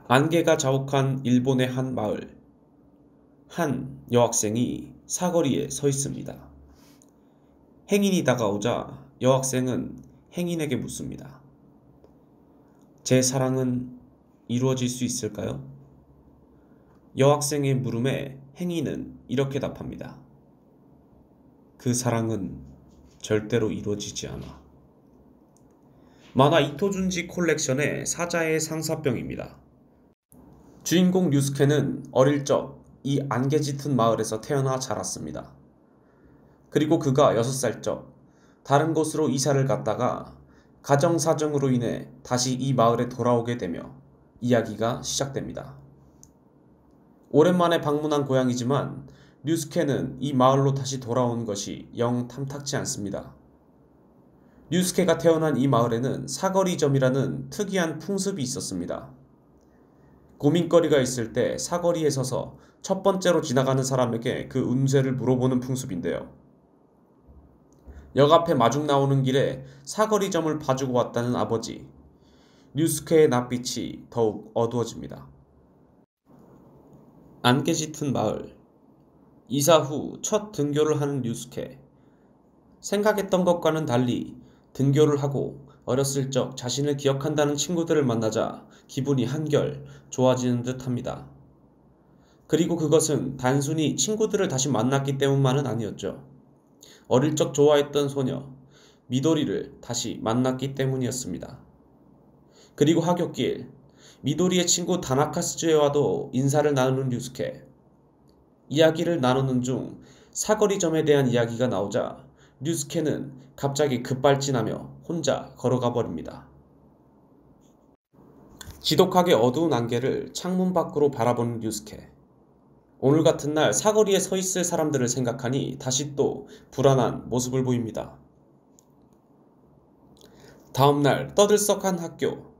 안개가 자욱한 일본의 한 마을. 한 여학생이 사거리에 서 있습니다. 행인이 다가오자 여학생은 행인에게 묻습니다. 제 사랑은 이루어질 수 있을까요? 여학생의 물음에 행인은 이렇게 답합니다. 그 사랑은 절대로 이루어지지 않아. 만화 이토준지 콜렉션의 사자의 상사병입니다. 주인공 류스케는 어릴 적 이 안개 짙은 마을에서 태어나 자랐습니다. 그리고 그가 6살 적 다른 곳으로 이사를 갔다가 가정사정으로 인해 다시 이 마을에 돌아오게 되며 이야기가 시작됩니다. 오랜만에 방문한 고향이지만 류스케는 이 마을로 다시 돌아온 것이 영 탐탁지 않습니다. 류스케가 태어난 이 마을에는 사거리점이라는 특이한 풍습이 있었습니다. 고민거리가 있을 때 사거리에 서서 첫 번째로 지나가는 사람에게 그 운세를 물어보는 풍습인데요. 역 앞에 마중 나오는 길에 사거리점을 봐주고 왔다는 아버지, 류스케의 낯빛이 더욱 어두워집니다. 안개 짙은 마을. 이사 후 첫 등교를 하는 류스케. 생각했던 것과는 달리 등교를 하고 어렸을 적 자신을 기억한다는 친구들을 만나자 기분이 한결 좋아지는 듯 합니다. 그리고 그것은 단순히 친구들을 다시 만났기 때문만은 아니었죠. 어릴 적 좋아했던 소녀, 미도리를 다시 만났기 때문이었습니다. 그리고 하굣길, 미도리의 친구 다나카 스즈에와도 인사를 나누는 류스케. 이야기를 나누는 중 사거리점에 대한 이야기가 나오자 류스케는 갑자기 급발진하며 혼자 걸어가 버립니다. 지독하게 어두운 안개를 창문 밖으로 바라보는 류스케. 오늘 같은 날 사거리에 서 있을 사람들을 생각하니 다시 또 불안한 모습을 보입니다. 다음날 떠들썩한 학교.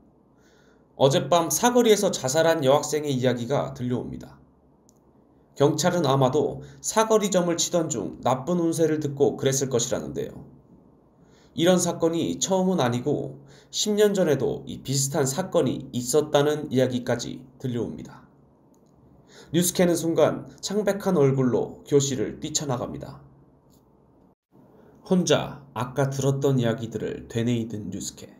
어젯밤 사거리에서 자살한 여학생의 이야기가 들려옵니다. 경찰은 아마도 사거리점을 치던 중 나쁜 운세를 듣고 그랬을 것이라는데요. 이런 사건이 처음은 아니고 10년 전에도 이 비슷한 사건이 있었다는 이야기까지 들려옵니다. 류스케는 순간 창백한 얼굴로 교실을 뛰쳐나갑니다. 혼자 아까 들었던 이야기들을 되뇌이던 류스케.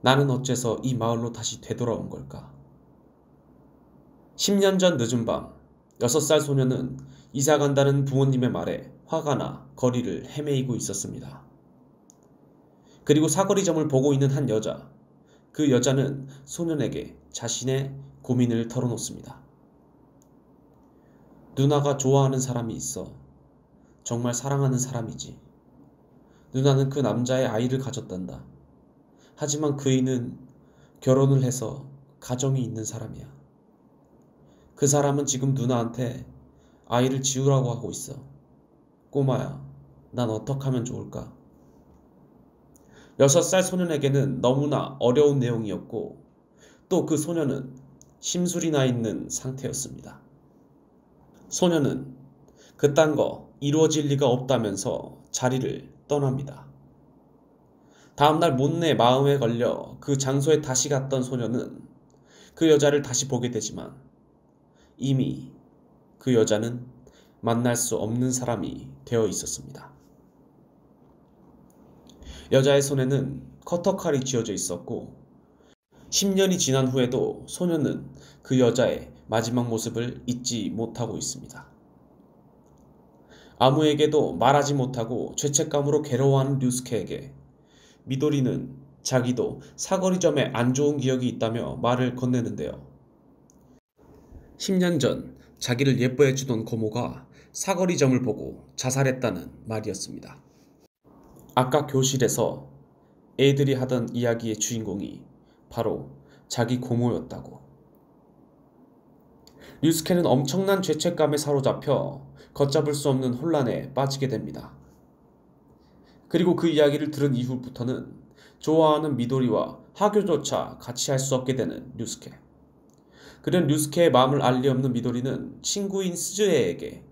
나는 어째서 이 마을로 다시 되돌아온 걸까? 10년 전 늦은 밤, 6살 소녀는 이사 간다는 부모님의 말에 화가 나 거리를 헤매이고 있었습니다. 그리고 사거리점을 보고 있는 한 여자. 그 여자는 소년에게 자신의 고민을 털어놓습니다. 누나가 좋아하는 사람이 있어. 정말 사랑하는 사람이지. 누나는 그 남자의 아이를 가졌단다. 하지만 그이는 결혼을 해서 가정이 있는 사람이야. 그 사람은 지금 누나한테 아이를 지우라고 하고 있어. 꼬마야, 난 어떻게 하면 좋을까? 6살 소년에게는 너무나 어려운 내용이었고 또 그 소년은 심술이 나 있는 상태였습니다. 소년은 그딴 거 이루어질 리가 없다면서 자리를 떠납니다. 다음날 못내 마음에 걸려 그 장소에 다시 갔던 소년은 그 여자를 다시 보게 되지만 이미 그 여자는 만날 수 없는 사람이 되어 있었습니다. 여자의 손에는 커터칼이 쥐어져 있었고 10년이 지난 후에도 소년은 그 여자의 마지막 모습을 잊지 못하고 있습니다. 아무에게도 말하지 못하고 죄책감으로 괴로워하는 류스케에게 미도리는 자기도 사거리점에 안 좋은 기억이 있다며 말을 건네는데요. 10년 전 자기를 예뻐해주던 고모가 사거리점을 보고 자살했다는 말이었습니다. 아까 교실에서 애들이 하던 이야기의 주인공이 바로 자기 고모였다고. 류스케는 엄청난 죄책감에 사로잡혀 걷잡을 수 없는 혼란에 빠지게 됩니다. 그리고 그 이야기를 들은 이후부터는 좋아하는 미도리와 하교조차 같이 할 수 없게 되는 류스케. 그런 류스케의 마음을 알 리 없는 미도리는 친구인 스즈에에게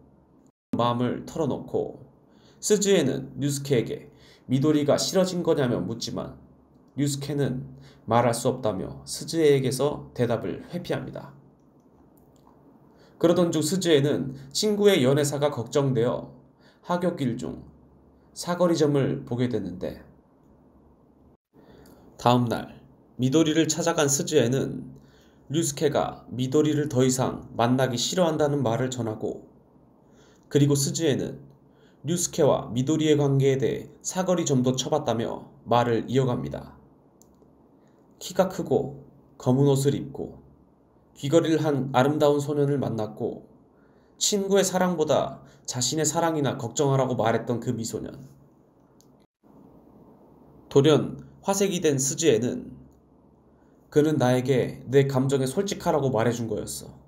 마음을 털어놓고 스즈에는 류스케에게 미도리가 싫어진 거냐며 묻지만 류스케는 말할 수 없다며 스즈에에게서 대답을 회피합니다. 그러던 중 스즈에는 친구의 연애사가 걱정되어 하굣길 중 사거리점을 보게 되는데, 다음날 미도리를 찾아간 스즈에는 류스케가 미도리를 더 이상 만나기 싫어한다는 말을 전하고, 그리고 스즈에는 류스케와 미도리의 관계에 대해 사거리점도 쳐봤다며 말을 이어갑니다. 키가 크고 검은 옷을 입고 귀걸이를 한 아름다운 소년을 만났고, 친구의 사랑보다 자신의 사랑이나 걱정하라고 말했던 그 미소년. 돌연 화색이 된 스즈에는 그는 나에게 내 감정에 솔직하라고 말해준 거였어.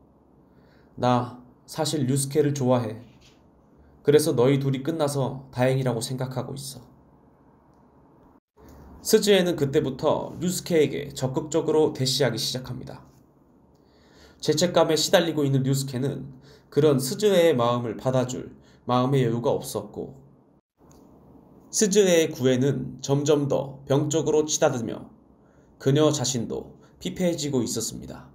나 사실 류스케를 좋아해. 그래서 너희 둘이 끝나서 다행이라고 생각하고 있어. 스즈에는 그때부터 류스케에게 적극적으로 대시하기 시작합니다. 죄책감에 시달리고 있는 류스케는 그런 스즈에의 마음을 받아줄 마음의 여유가 없었고, 스즈에의 구애는 점점 더 병적으로 치닫으며 그녀 자신도 피폐해지고 있었습니다.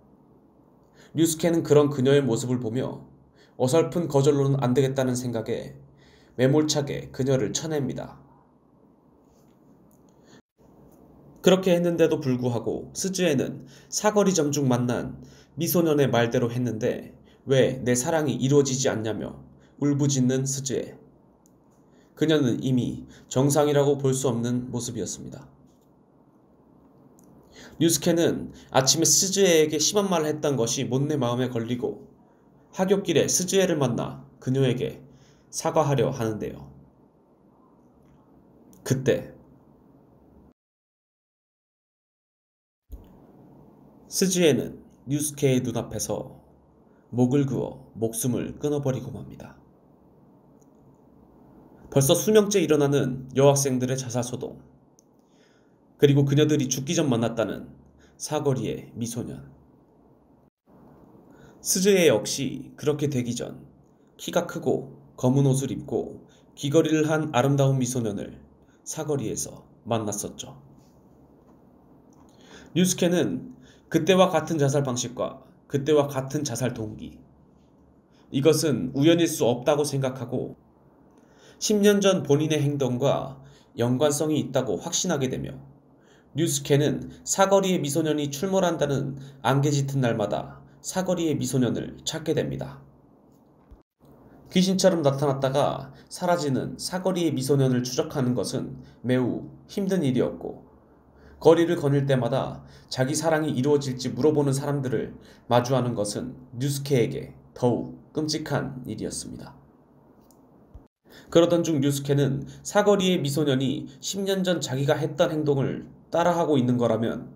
류스케는 그런 그녀의 모습을 보며 어설픈 거절로는 안 되겠다는 생각에 매몰차게 그녀를 쳐냅니다. 그렇게 했는데도 불구하고 스즈에는 사거리점 중 만난 미소년의 말대로 했는데 왜 내 사랑이 이루어지지 않냐며 울부짖는 스즈에. 그녀는 이미 정상이라고 볼 수 없는 모습이었습니다. 류스케는 아침에 스즈에에게 심한 말을 했던 것이 못내 마음에 걸리고 하굣길에 스즈에를 만나 그녀에게 사과하려 하는데요. 그때 스즈에는 류스케의 눈앞에서 목을 그어 목숨을 끊어버리고 맙니다. 벌써 수명째 일어나는 여학생들의 자살소동, 그리고 그녀들이 죽기 전 만났다는 사거리의 미소년. 스즈에 역시 그렇게 되기 전 키가 크고 검은 옷을 입고 귀걸이를 한 아름다운 미소년을 사거리에서 만났었죠. 류스케는 그때와 같은 자살 방식과 그때와 같은 자살 동기, 이것은 우연일 수 없다고 생각하고 10년 전 본인의 행동과 연관성이 있다고 확신하게 되며, 류스케는 사거리의 미소년이 출몰한다는 안개 짙은 날마다 사거리의 미소년을 찾게 됩니다. 귀신처럼 나타났다가 사라지는 사거리의 미소년을 추적하는 것은 매우 힘든 일이었고, 거리를 거닐 때마다 자기 사랑이 이루어질지 물어보는 사람들을 마주하는 것은 류스케에게 더욱 끔찍한 일이었습니다. 그러던 중 류스케는 사거리의 미소년이 10년 전 자기가 했던 행동을 따라하고 있는 거라면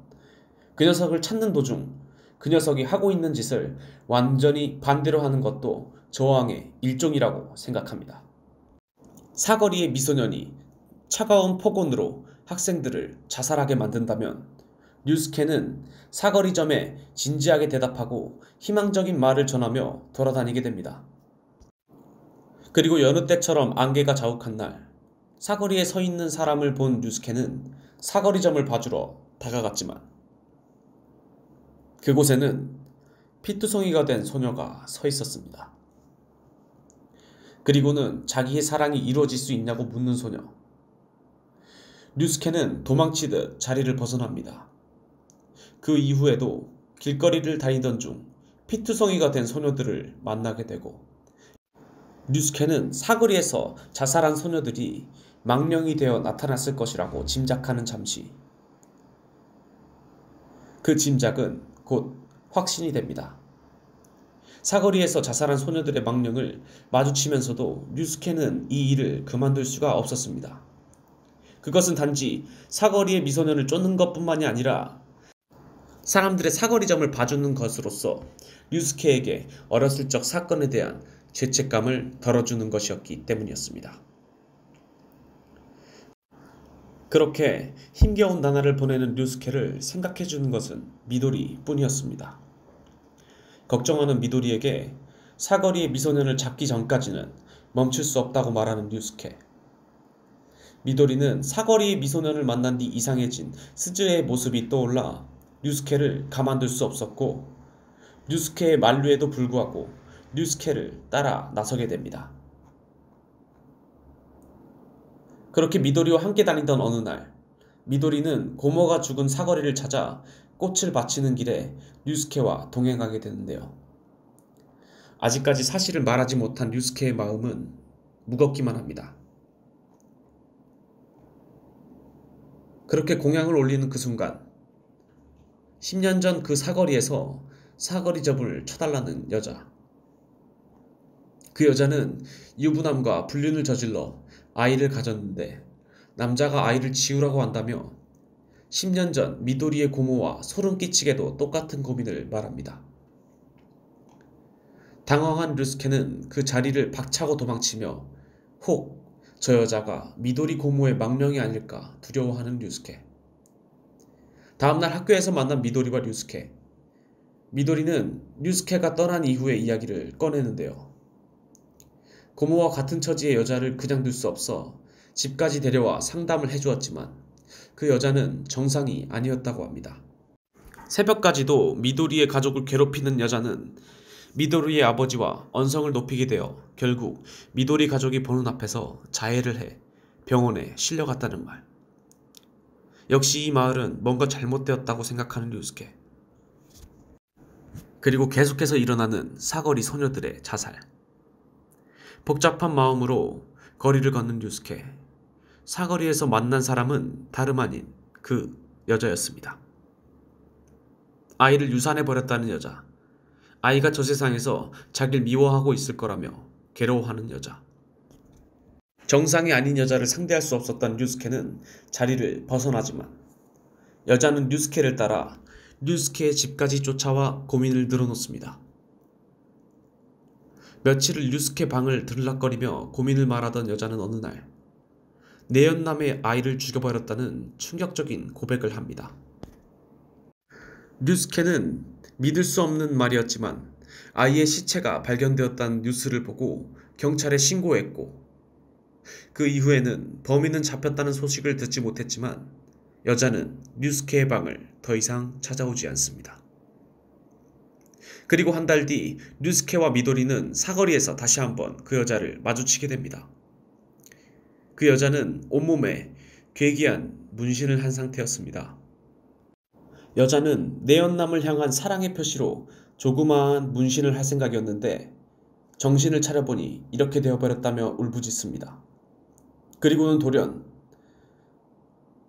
그 녀석을 찾는 도중 그 녀석이 하고 있는 짓을 완전히 반대로 하는 것도 저항의 일종이라고 생각합니다. 사거리의 미소년이 차가운 폭언으로 학생들을 자살하게 만든다면 류스케는 사거리점에 진지하게 대답하고 희망적인 말을 전하며 돌아다니게 됩니다. 그리고 여느 때처럼 안개가 자욱한 날, 사거리에 서 있는 사람을 본 류스케는 사거리점을 봐주러 다가갔지만 그곳에는 피투성이가 된 소녀가 서 있었습니다. 그리고는 자기의 사랑이 이루어질 수 있냐고 묻는 소녀. 류스케는 도망치듯 자리를 벗어납니다. 그 이후에도 길거리를 다니던 중 피투성이가 된 소녀들을 만나게 되고, 류스케는 사거리에서 자살한 소녀들이 망령이 되어 나타났을 것이라고 짐작하는 잠시, 그 짐작은 곧 확신이 됩니다. 사거리에서 자살한 소녀들의 망령을 마주치면서도 류스케는 이 일을 그만둘 수가 없었습니다. 그것은 단지 사거리의 미소년을 쫓는 것뿐만이 아니라 사람들의 사거리점을 봐주는 것으로서 류스케에게 어렸을 적 사건에 대한 죄책감을 덜어주는 것이었기 때문이었습니다. 그렇게 힘겨운 나날을 보내는 류스케를 생각해주는 것은 미도리 뿐이었습니다. 걱정하는 미도리에게 사거리의 미소년을 잡기 전까지는 멈출 수 없다고 말하는 류스케. 미도리는 사거리의 미소년을 만난 뒤 이상해진 스즈에의 모습이 떠올라 류스케를 가만둘 수 없었고 류스케의 만류에도 불구하고 류스케를 따라 나서게 됩니다. 그렇게 미도리와 함께 다니던 어느 날 미도리는 고모가 죽은 사거리를 찾아 꽃을 바치는 길에 류스케와 동행하게 되는데요. 아직까지 사실을 말하지 못한 류스케의 마음은 무겁기만 합니다. 그렇게 공양을 올리는 그 순간 10년 전 그 사거리에서 사거리접을 쳐달라는 여자. 그 여자는 유부남과 불륜을 저질러 아이를 가졌는데 남자가 아이를 지우라고 한다며 10년 전 미도리의 고모와 소름 끼치게도 똑같은 고민을 말합니다. 당황한 류스케는 그 자리를 박차고 도망치며 혹 저 여자가 미도리 고모의 망령이 아닐까 두려워하는 류스케. 다음날 학교에서 만난 미도리와 류스케. 미도리는 류스케가 떠난 이후의 이야기를 꺼내는데요. 고모와 같은 처지의 여자를 그냥 둘 수 없어 집까지 데려와 상담을 해주었지만 그 여자는 정상이 아니었다고 합니다. 새벽까지도 미도리의 가족을 괴롭히는 여자는 미도리의 아버지와 언성을 높이게 되어 결국 미도리 가족이 보는 앞에서 자해를 해 병원에 실려갔다는 말. 역시 이 마을은 뭔가 잘못되었다고 생각하는 류스케. 그리고 계속해서 일어나는 사거리 소녀들의 자살. 복잡한 마음으로 거리를 걷는 류스케. 사거리에서 만난 사람은 다름 아닌 그 여자였습니다. 아이를 유산해버렸다는 여자. 아이가 저 세상에서 자기를 미워하고 있을 거라며 괴로워하는 여자. 정상이 아닌 여자를 상대할 수 없었던 류스케는 자리를 벗어나지만 여자는 류스케를 따라 류스케의 집까지 쫓아와 고민을 늘어놓습니다. 며칠을 류스케 방을 들락거리며 고민을 말하던 여자는 어느 날 내연남의 아이를 죽여버렸다는 충격적인 고백을 합니다. 류스케는 믿을 수 없는 말이었지만 아이의 시체가 발견되었다는 뉴스를 보고 경찰에 신고했고 그 이후에는 범인은 잡혔다는 소식을 듣지 못했지만 여자는 류스케의 방을 더 이상 찾아오지 않습니다. 그리고 한 달 뒤 류스케와 미도리는 사거리에서 다시 한번 그 여자를 마주치게 됩니다. 그 여자는 온몸에 괴기한 문신을 한 상태였습니다. 여자는 내연남을 향한 사랑의 표시로 조그마한 문신을 할 생각이었는데 정신을 차려보니 이렇게 되어버렸다며 울부짖습니다. 그리고는 돌연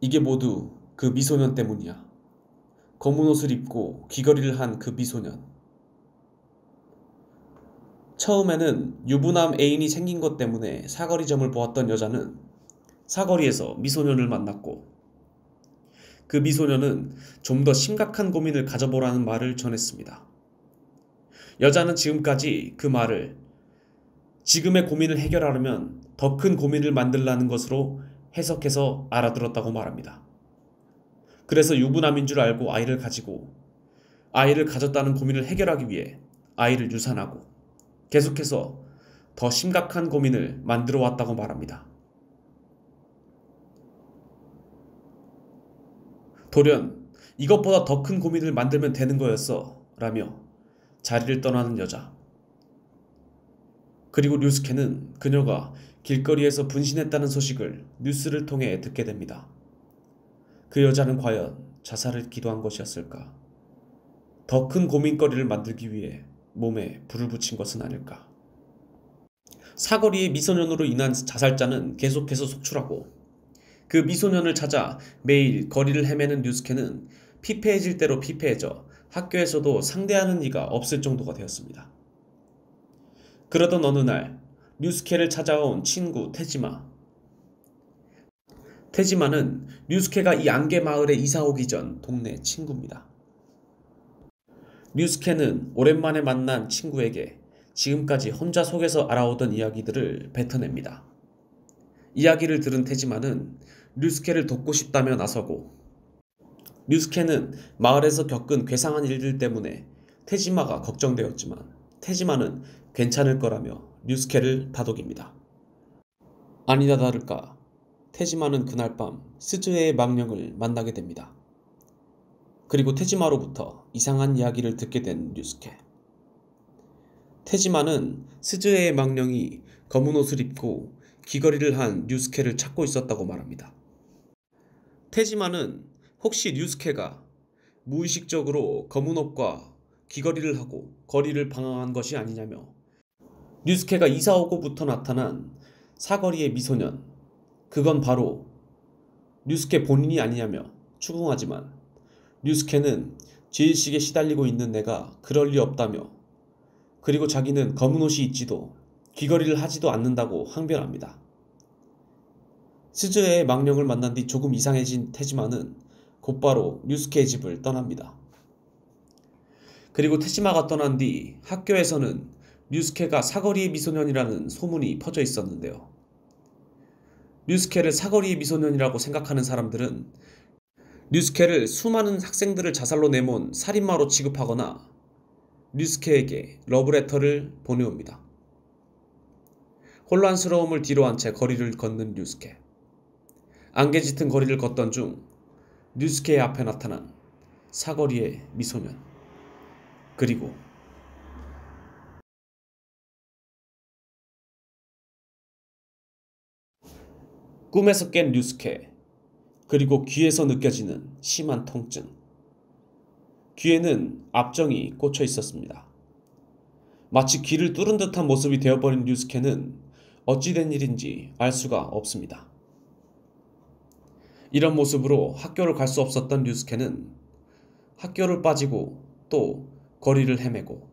이게 모두 그 미소년 때문이야. 검은 옷을 입고 귀걸이를 한 그 미소년. 처음에는 유부남 애인이 생긴 것 때문에 사거리점을 보았던 여자는 사거리에서 미소년을 만났고 그 미소년은 좀 더 심각한 고민을 가져보라는 말을 전했습니다. 여자는 지금까지 그 말을 지금의 고민을 해결하려면 더 큰 고민을 만들라는 것으로 해석해서 알아들었다고 말합니다. 그래서 유부남인 줄 알고 아이를 가지고 아이를 가졌다는 고민을 해결하기 위해 아이를 유산하고 계속해서 더 심각한 고민을 만들어 왔다고 말합니다. 돌연 이것보다 더 큰 고민을 만들면 되는 거였어 라며 자리를 떠나는 여자. 그리고 류스케는 그녀가 길거리에서 분신했다는 소식을 뉴스를 통해 듣게 됩니다. 그 여자는 과연 자살을 기도한 것이었을까? 더 큰 고민거리를 만들기 위해 몸에 불을 붙인 것은 아닐까? 사거리의 미소년으로 인한 자살자는 계속해서 속출하고 그 미소년을 찾아 매일 거리를 헤매는 류스케는 피폐해질 대로 피폐해져 학교에서도 상대하는 이가 없을 정도가 되었습니다. 그러던 어느 날 류스케를 찾아온 친구 테지마. 테지마는 류스케가 이 안개 마을에 이사 오기 전 동네 친구입니다. 류스케는 오랜만에 만난 친구에게 지금까지 혼자 속에서 알아오던 이야기들을 뱉어냅니다. 이야기를 들은 테지마는 류스케를 돕고 싶다며 나서고 류스케는 마을에서 겪은 괴상한 일들 때문에 테지마가 걱정되었지만 테지마는 괜찮을 거라며 류스케를 다독입니다. 아니나 다를까 테지마는 그날 밤 스즈에의 망령을 만나게 됩니다. 그리고 테지마로부터 이상한 이야기를 듣게 된 류스케. 테지마는 스즈에의 망령이 검은 옷을 입고 귀걸이를 한 류스케를 찾고 있었다고 말합니다. 테지마는 혹시 류스케가 무의식적으로 검은 옷과 귀걸이를 하고 거리를 방황한 것이 아니냐며 류스케가 이사 오고부터 나타난 사거리의 미소년, 그건 바로 류스케 본인이 아니냐며 추궁하지만 류스케는 죄의식에 시달리고 있는 내가 그럴 리 없다며 그리고 자기는 검은 옷이 있지도 귀걸이를 하지도 않는다고 항변합니다. 스즈에의 망령을 만난 뒤 조금 이상해진 테지마는 곧바로 류스케의 집을 떠납니다. 그리고 테지마가 떠난 뒤 학교에서는 류스케가 사거리의 미소년이라는 소문이 퍼져 있었는데요. 류스케를 사거리의 미소년이라고 생각하는 사람들은 류스케를 수많은 학생들을 자살로 내몬 살인마로 취급하거나 류스케에게 러브레터를 보내옵니다. 혼란스러움을 뒤로한 채 거리를 걷는 류스케. 안개 짙은 거리를 걷던 중 류스케의 앞에 나타난 사거리의 미소년. 그리고 꿈에서 깬 류스케. 그리고 귀에서 느껴지는 심한 통증. 귀에는 압정이 꽂혀 있었습니다. 마치 귀를 뚫은 듯한 모습이 되어버린 류스케는 어찌된 일인지 알 수가 없습니다. 이런 모습으로 학교를 갈 수 없었던 류스케는 학교를 빠지고 또 거리를 헤매고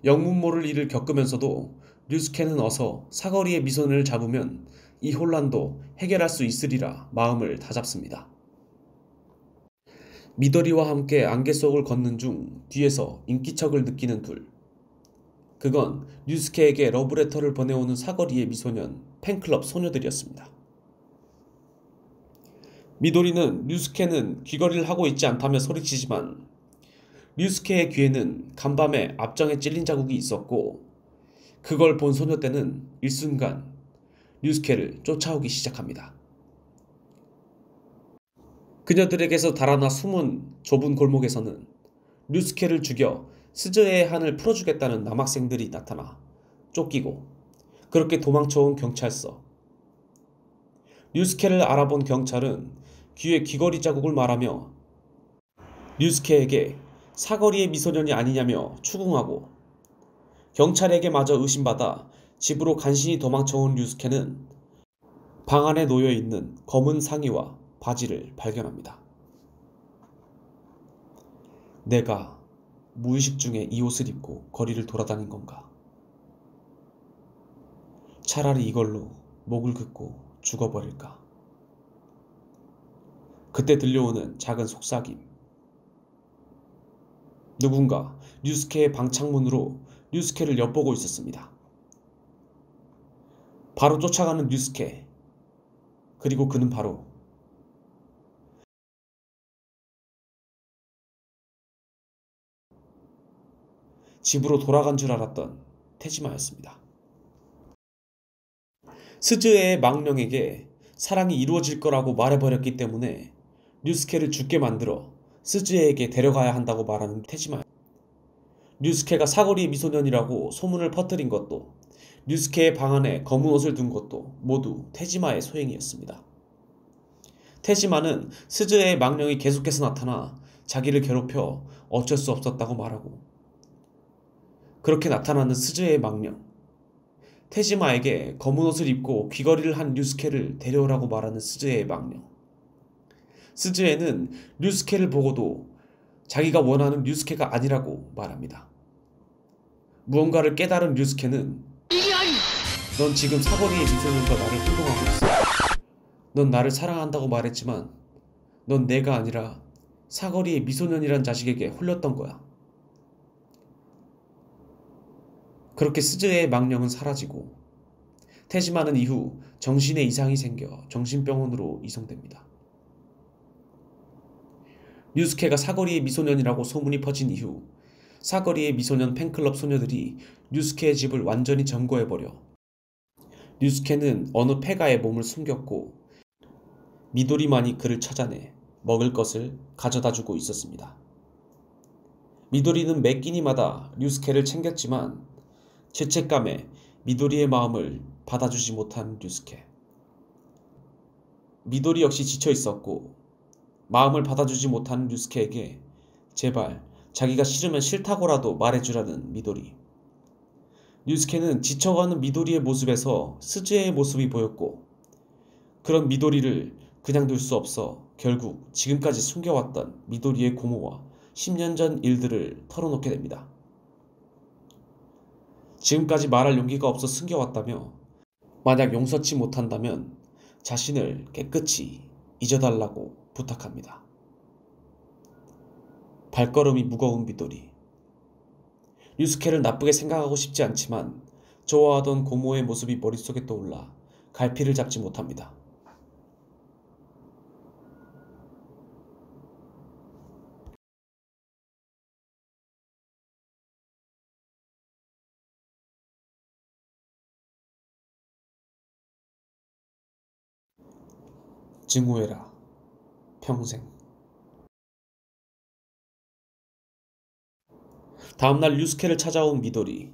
영문 모를 일을 겪으면서도 류스케는 어서 사거리의 미소년을 잡으면 이 혼란도 해결할 수 있으리라 마음을 다잡습니다. 미도리와 함께 안개 속을 걷는 중 뒤에서 인기척을 느끼는 둘. 그건 류스케에게 러브레터를 보내오는 사거리의 미소년 팬클럽 소녀들이었습니다. 미도리는 류스케는 귀걸이를 하고 있지 않다며 소리치지만 류스케의 귀에는 간밤에 압정에 찔린 자국이 있었고 그걸 본 소녀 때는 일순간 류스케를 쫓아오기 시작합니다. 그녀들에게서 달아나 숨은 좁은 골목에서는 류스케를 죽여 스즈에의 한을 풀어주겠다는 남학생들이 나타나 쫓기고 그렇게 도망쳐온 경찰서. 류스케를 알아본 경찰은 귀에 귀걸이 자국을 말하며 류스케에게 사거리의 미소년이 아니냐며 추궁하고 경찰에게 마저 의심받아 집으로 간신히 도망쳐온 류스케는 방 안에 놓여있는 검은 상의와 바지를 발견합니다. 내가 무의식 중에 이 옷을 입고 거리를 돌아다닌 건가? 차라리 이걸로 목을 긋고 죽어버릴까? 그때 들려오는 작은 속삭임. 누군가 류스케의 방 창문으로 류스케를 엿보고 있었습니다. 바로 쫓아가는 류스케. 그리고 그는 바로 집으로 돌아간 줄 알았던 테지마였습니다. 스즈에의 망령에게 사랑이 이루어질 거라고 말해버렸기 때문에 류스케를 죽게 만들어 스즈에에게 데려가야 한다고 말하는 테지마. 류스케가 사거리 미소년이라고 소문을 퍼뜨린 것도 류스케의 방 안에 검은 옷을 둔 것도 모두 테지마의 소행이었습니다. 테지마는 스즈에의 망령이 계속해서 나타나 자기를 괴롭혀 어쩔 수 없었다고 말하고 그렇게 나타나는 스즈에의 망령. 테지마에게 검은 옷을 입고 귀걸이를 한 류스케를 데려오라고 말하는 스즈에의 망령. 스즈에는 류스케를 보고도 자기가 원하는 류스케가 아니라고 말합니다. 무언가를 깨달은 류스케는 넌 지금 사거리의 미소년과 나를 혼동하고 있어. 넌 나를 사랑한다고 말했지만 넌 내가 아니라 사거리의 미소년이란 자식에게 홀렸던 거야. 그렇게 스즈에의 망령은 사라지고 테지마는 이후 정신에 이상이 생겨 정신병원으로 이송됩니다. 류스케가 사거리의 미소년이라고 소문이 퍼진 이후 사거리의 미소년 팬클럽 소녀들이 류스케의 집을 완전히 점거해버려 류스케는 어느 폐가에 몸을 숨겼고 미도리만이 그를 찾아내 먹을 것을 가져다주고 있었습니다. 미도리는 매 끼니마다 류스케를 챙겼지만 죄책감에 미도리의 마음을 받아주지 못한 류스케. 미도리 역시 지쳐 있었고 마음을 받아주지 못한 류스케에게 제발 자기가 싫으면 싫다고라도 말해주라는 미도리. 류스케는 지쳐가는 미도리의 모습에서 스즈에의 모습이 보였고 그런 미도리를 그냥 둘 수 없어 결국 지금까지 숨겨왔던 미도리의 고모와 10년 전 일들을 털어놓게 됩니다. 지금까지 말할 용기가 없어 숨겨왔다며 만약 용서치 못한다면 자신을 깨끗이 잊어달라고 부탁합니다. 발걸음이 무거운 미도리. 류스케를 나쁘게 생각하고 싶지 않지만 좋아하던 고모의 모습이 머릿속에 떠올라 갈피를 잡지 못합니다. 증오해라. 평생. 다음날 류스케를 찾아온 미도리.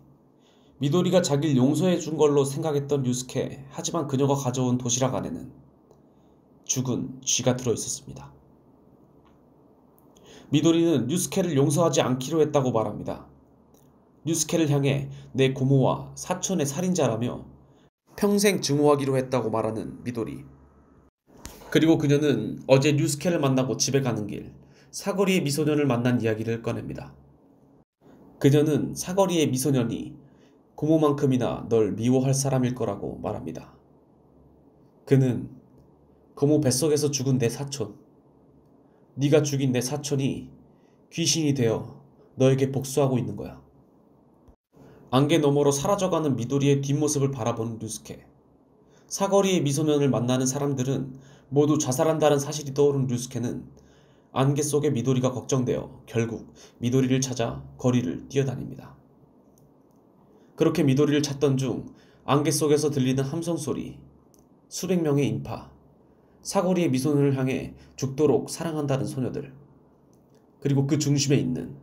미도리가 자기를 용서해준 걸로 생각했던 류스케. 하지만 그녀가 가져온 도시락 안에는 죽은 쥐가 들어있었습니다. 미도리는 류스케를 용서하지 않기로 했다고 말합니다. 류스케를 향해 내 고모와 사촌의 살인자라며 평생 증오하기로 했다고 말하는 미도리. 그리고 그녀는 어제 류스케를 만나고 집에 가는 길 사거리의 미소년을 만난 이야기를 꺼냅니다. 그녀는 사거리의 미소년이 고모만큼이나 널 미워할 사람일 거라고 말합니다. 그는 고모 뱃속에서 죽은 내 사촌, 네가 죽인 내 사촌이 귀신이 되어 너에게 복수하고 있는 거야. 안개 너머로 사라져가는 미도리의 뒷모습을 바라보는 류스케. 사거리의 미소년을 만나는 사람들은 모두 자살한다는 사실이 떠오른 류스케는 안개 속의 미도리가 걱정되어 결국 미도리를 찾아 거리를 뛰어다닙니다. 그렇게 미도리를 찾던 중 안개 속에서 들리는 함성 소리, 수백 명의 인파, 사거리의 미소년을 향해 죽도록 사랑한다는 소녀들, 그리고 그 중심에 있는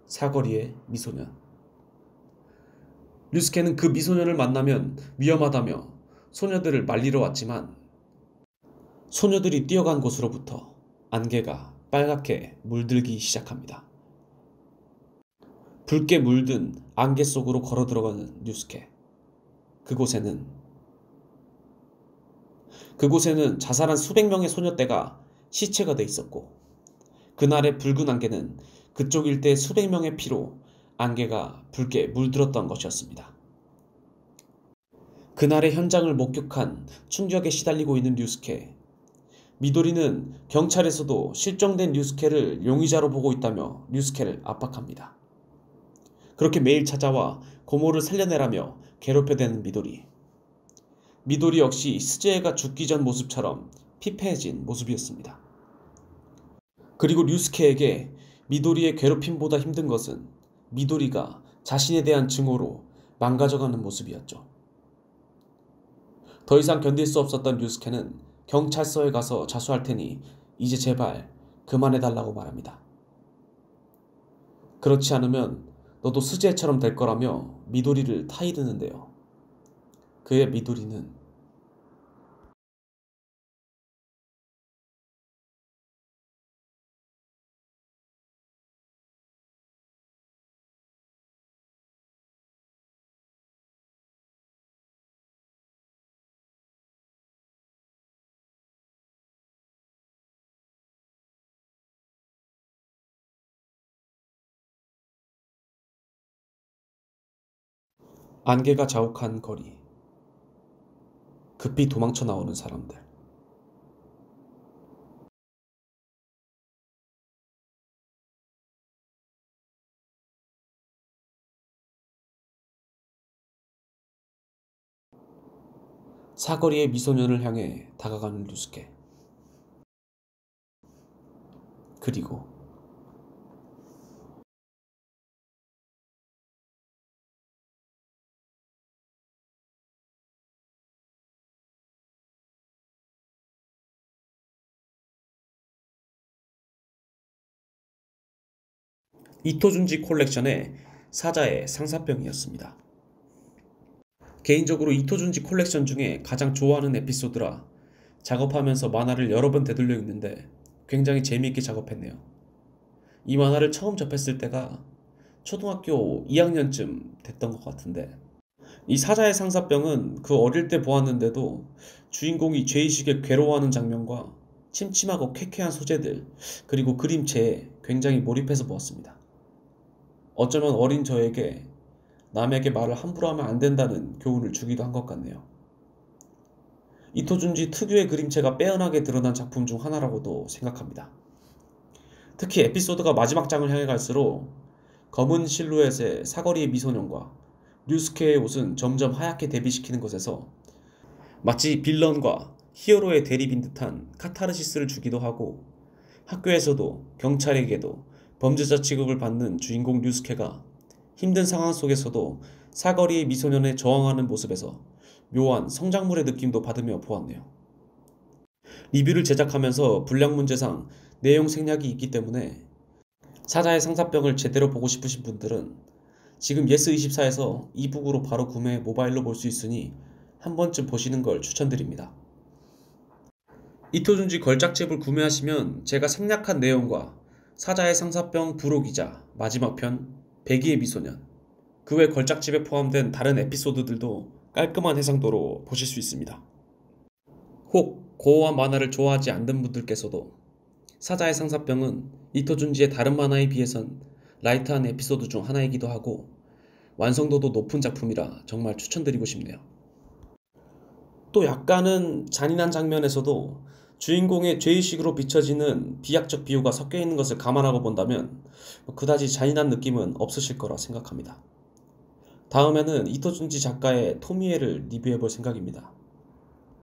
사거리의 미소년. 류스케는 그 미소년을 만나면 위험하다며 소녀들을 말리러 왔지만 소녀들이 뛰어간 곳으로부터 안개가 빨갛게 물들기 시작합니다. 붉게 물든 안개 속으로 걸어 들어가는 류스케. 그곳에는 자살한 수백 명의 소녀떼가 시체가 돼 있었고 그날의 붉은 안개는 그쪽 일대의 수백 명의 피로 안개가 붉게 물들었던 것이었습니다. 그날의 현장을 목격한 충격에 시달리고 있는 류스케. 미도리는 경찰에서도 실종된 류스케를 용의자로 보고 있다며 류스케를 압박합니다. 그렇게 매일 찾아와 고모를 살려내라며 괴롭혀대는 미도리. 미도리 역시 스즈에가 죽기 전 모습처럼 피폐해진 모습이었습니다. 그리고 류스케에게 미도리의 괴롭힘보다 힘든 것은 미도리가 자신에 대한 증오로 망가져가는 모습이었죠. 더 이상 견딜 수 없었던 류스케는 경찰서에 가서 자수할 테니 이제 제발 그만해달라고 말합니다. 그렇지 않으면 너도 스즈에처럼 될 거라며 미도리를 타이르는데요. 그의 미도리는 안개가 자욱한 거리, 급히 도망쳐 나오는 사람들. 사거리의 미소년을 향해 다가가는 류스케. 그리고 이토준지 콜렉션의 사자의 상사병이었습니다. 개인적으로 이토준지 콜렉션 중에 가장 좋아하는 에피소드라 작업하면서 만화를 여러 번 되돌려 읽는데 굉장히 재미있게 작업했네요. 이 만화를 처음 접했을 때가 초등학교 2학년쯤 됐던 것 같은데, 이 사자의 상사병은 그 어릴 때 보았는데도 주인공이 죄의식에 괴로워하는 장면과 침침하고 쾌쾌한 소재들, 그리고 그림체에 굉장히 몰입해서 보았습니다. 어쩌면 어린 저에게 남에게 말을 함부로 하면 안 된다는 교훈을 주기도 한 것 같네요. 이토준지 특유의 그림체가 빼어나게 드러난 작품 중 하나라고도 생각합니다. 특히 에피소드가 마지막 장을 향해 갈수록 검은 실루엣의 사거리의 미소년과 류스케의 옷은 점점 하얗게 대비시키는 것에서 마치 빌런과 히어로의 대립인 듯한 카타르시스를 주기도 하고, 학교에서도 경찰에게도 범죄자 취급을 받는 주인공 류스케가 힘든 상황 속에서도 사거리의 미소년에 저항하는 모습에서 묘한 성장물의 느낌도 받으며 보았네요. 리뷰를 제작하면서 불량문제상 내용 생략이 있기 때문에 사자의 상사병을 제대로 보고 싶으신 분들은 지금 예스24에서 이북으로 바로 구매 모바일로 볼 수 있으니 한 번쯤 보시는 걸 추천드립니다. 이토준지 걸작집을 구매하시면 제가 생략한 내용과 사자의 상사병 부록이자 마지막 편 백의의 미소년, 그 외 걸작집에 포함된 다른 에피소드들도 깔끔한 해상도로 보실 수 있습니다. 혹 고어한 만화를 좋아하지 않는 분들께서도 사자의 상사병은 이토준지의 다른 만화에 비해선 라이트한 에피소드 중 하나이기도 하고 완성도도 높은 작품이라 정말 추천드리고 싶네요. 또 약간은 잔인한 장면에서도 주인공의 죄의식으로 비춰지는 비약적 비유가 섞여 있는 것을 감안하고 본다면 그다지 잔인한 느낌은 없으실 거라 생각합니다. 다음에는 이토준지 작가의 토미에를 리뷰해 볼 생각입니다.